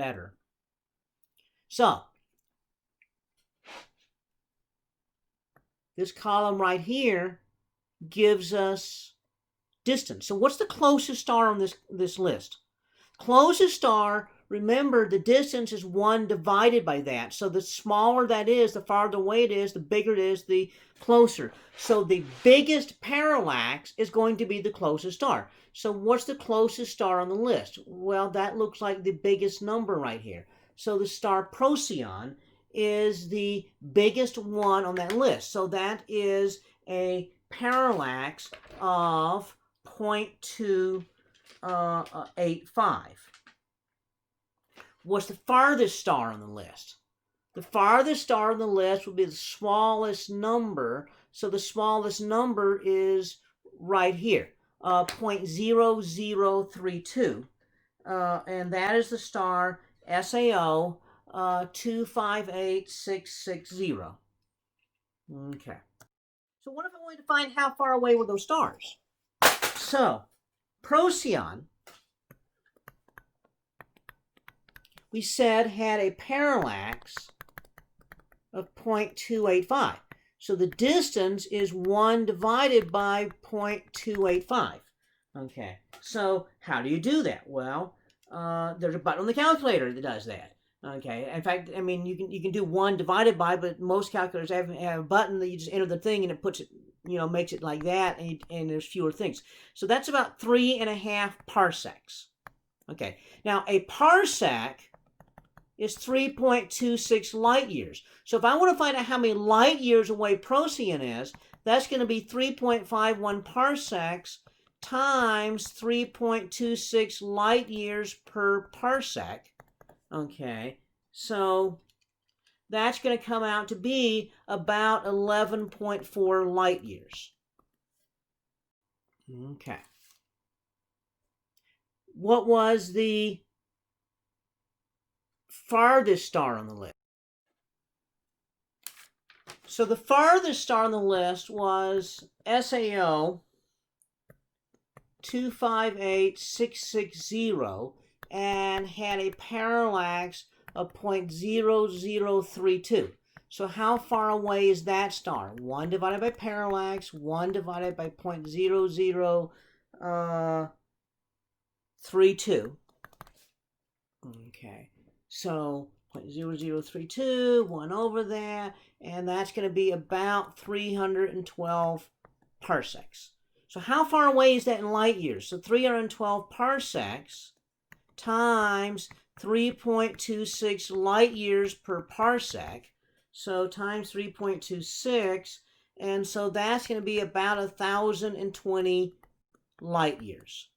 better. So, this column right here gives us distance. So what's the closest star on this list? Closest star, remember the distance is 1 divided by that. So the smaller that is, the farther away it is, the bigger it is, the closer. So the biggest parallax is going to be the closest star. So what's the closest star on the list? Well, that looks like the biggest number right here. So the star Procyon is the biggest one on that list. So that is a parallax of 0.285. What's the farthest star on the list? The farthest star on the list would be the smallest number. So the smallest number is right here, 0.0032. And that is the star SAO 258660. Okay. So what if I wanted to find how far away were those stars? So, Procyon, we said, had a parallax of 0.285. So the distance is 1 divided by 0.285. Okay, so how do you do that? Well, there's a button on the calculator that does that. Okay, in fact, I mean, you can do 1 divided by, but most calculators have a button that you just enter the thing and it puts it, makes it like that, and there's fewer things. So that's about 3.5 parsecs. Okay, now a parsec is 3.26 light years. So if I want to find out how many light years away Procyon is, that's going to be 3.51 parsecs times 3.26 light years per parsec. Okay, so that's going to come out to be about 11.4 light years. Okay. What was the farthest star on the list? So the farthest star on the list was SAO 258660 and had a parallax of 0.0032. So how far away is that star? 1 divided by parallax, 1 divided by 0.0032. Okay, so 0.0032, 1 over that, and that's going to be about 312 parsecs. So how far away is that in light years? So 312 parsecs times 3.26 light years per parsec. So times 3.26, and so that's going to be about 1,020 light years.